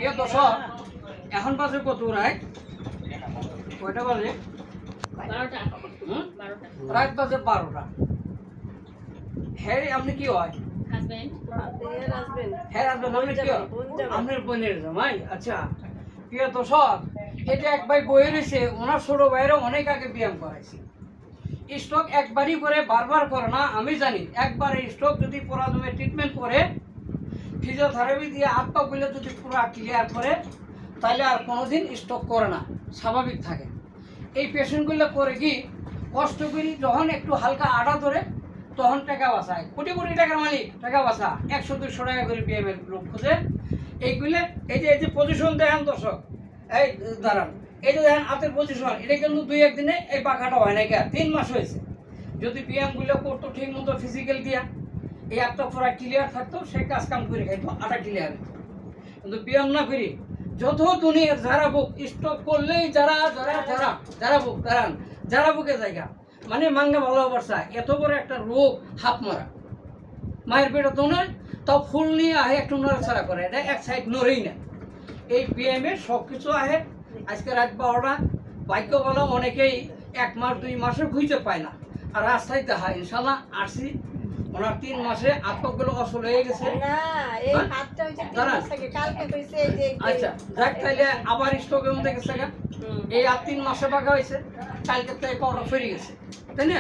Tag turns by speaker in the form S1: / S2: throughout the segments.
S1: প্রিয় দর্শক, এখন বাজে কত রাত? কয়টা বাজে?
S2: 12টা।
S1: রাত বাজে 12টা। হ্যাঁ, আপনি কি হয়?
S2: হাজবেন্ড।
S1: হ্যাঁ, আপনি কি হয়? আপনার বোনের জামাই। আচ্ছা প্রিয় দর্শক, এটা এক ভাই বয়ে রয়েছে, ওনার ছোট ভাইয়েরও অনেক আগে ব্যায়াম করাইছে। স্ট্রোক একবারই করে, বারবার করে না, আমি জানি। একবার স্ট্রোক যদি পুরাদমে ট্রিটমেন্ট করে, ফিজিওথেরাপি দিয়ে হাত পা গুলো যদি পুরো ক্লিয়ার করে, তাহলে আর কোনোদিন স্ট্রোক করে না, স্বাভাবিক থাকে। এই পেশেন্টগুলো করে কি কষ্ট করি, যখন একটু হালকা আড়া ধরে তখন টাকা বাঁচায়। কোটি কোটি টাকার মালিক টাকা বাঁচা 100-200 টাকা করে বিএমের লোক খুঁজে। এইগুলো এই যে পজিশন দেখেন দর্শক, এই দাঁড়ান, এই যে দেখেন হাতের পজিশন, এটা কিন্তু 2-1 দিনে এই পাখাটা হয় না, 3 মাস হয়েছে। যদি বিএমগুলো করতো ঠিক মতো ফিজিক্যাল দিয়া, এই একটা পুরা ক্লিয়ার থাকতো, সে কাজ কাম করে খাইতো, আটা ক্লিয়ার হতো। কিন্তু বিএম না করি যত দুনিয়ার যারা বুক স্টপ করলেই যারা বুক দাঁড়ান, যারা বুকে জায়গা মানে মাঙ্গা ভালোবাসা, এত বড় একটা রোগ হাফ মারা, মায়ের পেটে তো নয়, তাও ফুল নিয়ে আহে একটু নড়াচড়া করে, এটা এক সাইড নড়েই না। এই বিএমে সব কিছু আহে। আজকে রাত 12টা, ভাগ্য বলা অনেকেই 1 মাস 2 মাসে খুঁজে পায় না, আর রাস্তায় দেখা ইনশাল্লাহ আসছি। ওনার 3 মাসে আত্মগুলো অসল হয়ে গেছে। আচ্ছা যাক, তাইলে আবার স্টকের মধ্যে গেছে, এই আর 3 মাসে পাকা হয়েছে, কালকে তো পাউডার ফেরে গেছে, তাই না?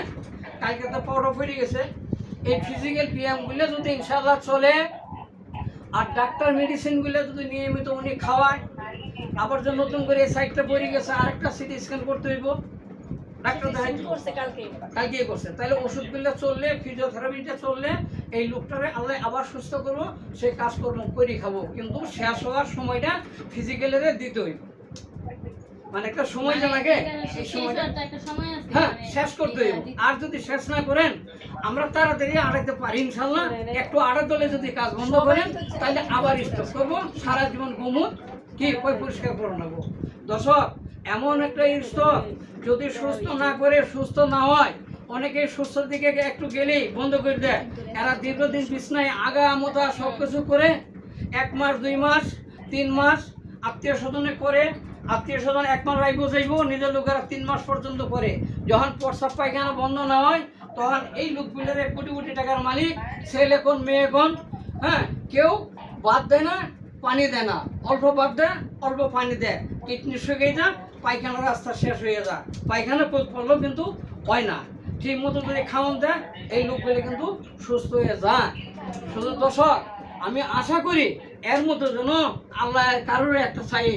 S1: কালকে তো পাউডার ফেরে গেছে। এই ফিজিক্যাল ব্যায়ামগুলো যদি ইনশাল্লাহ চলে, আর ডাক্তার মেডিসিনগুলো যদি নিয়মিত উনি খাওয়ায়, আবার যে নতুন করে এই সাইডটা পড়ে গেছে, আরেকটা সিটি স্ক্যান করতে হইব, ডাক্তার কালকে করছে। তাহলে ওষুধগুলো চললে, ফিজিওথেরাপিটা চললে, এই লোকটারে আল্লাহ আবার সুস্থ করবো, সে কাজকর্ম করে খাবো। কিন্তু শেষ হওয়ার সময়টা ফিজিক্যালের দিতে হইব, মানে একটা সময় লাগে, এই সময়টা হ্যাঁ শেষ করতে হইব। আর যদি শেষ না করেন, আমরা তাড়াতাড়ি আড়াইতে পারি ইনশাল্লাহ। একটু আড়া দলে যদি কাজ বন্ধ করেন, তাহলে আবার স্টপ করবো, সারা জীবন ঘুমুত কি পরিষ্কার করে নেবো। দর্শক, এমন একটা স্টক যদি সুস্থ না করে, সুস্থ না হয়, অনেকে সুস্থর দিকে একটু গেলেই বন্ধ করে দেয়। এরা দীর্ঘদিন বিছনায় আগা মোতা সব কিছু করে 1 মাস 2 মাস 3 মাস আত্মীয় স্বজনে করে, আত্মীয় স্বজন 1 মাস রাইবো যাইব, নিজের লোকেরা 3 মাস পর্যন্ত করে। যখন প্রস্রাব পায়খানা বন্ধ না হয়, তখন এই লোকগুলোর কোটি কোটি টাকার মালিক, ছেলে কোন মেয়ে কোন, হ্যাঁ, কেউ বাদ দেয় না, পানি দেয় না, অল্প বাদ দেয়, অল্প পানি দেয়, কিডনি শুকিয়ে যায়, পায়খানার রাস্তা শেষ হয়ে যায়, পায়খানা পড়লেও কিন্তু হয় না। ঠিক মতো যদি খাওয়ান দেয়, এই লোকগুলো কিন্তু সুস্থ হয়ে যায়। শুধু দর্শক, আমি আশা করি এর মতো যেন আল্লাহ কারোর একটা চাই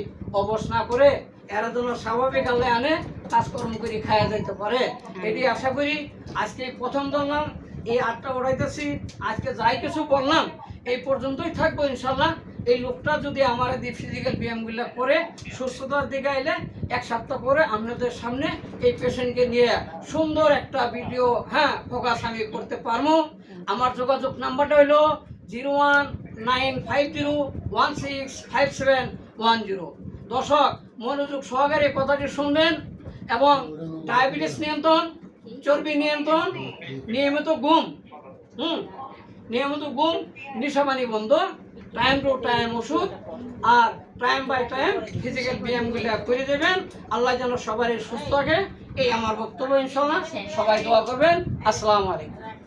S1: অবশ না করে, এরা যেন স্বাভাবিক আল্লাহ আনে কাজকর্ম করে খাওয়া যাইতে পারে, এটি আশা করি। আজকে প্রথম জানলাম, এই 8টা ওড়াইতেছি, আজকে যাই কিছু বললাম এই পর্যন্তই থাকবো ইনশাল্লাহ। এই লোকটা যদি আমার এই ফিজিক্যাল ব্যায়ামগুলো করে সুস্থতার দিকে আইলে, 1 সপ্তাহ পরে আপনাদের সামনে এই পেশেন্টকে নিয়ে সুন্দর একটা ভিডিও ফোকাস আমি করতে পারবো। আমার যোগাযোগ নাম্বারটা হলো 019501657110। দর্শক, মনোযোগ সহকারে কথাটি শুনবেন এবং ডায়াবেটিস নিয়ন্ত্রণ, চর্বি নিয়ন্ত্রণ, নিয়মিত ঘুম, নিশাপানি বন্ধ, টাইম টু টাইম ওষুধ, আর টাইম বাই টাইম ফিজিক্যাল ব্যায়ামগুলো করে দেবেন। আল্লাহ যেন সবারই সুস্থ থাকে, এই আমার বক্তব্য ইনশাআল্লাহ। সবাই দোয়া করবেন। আসসালামু আলাইকুম।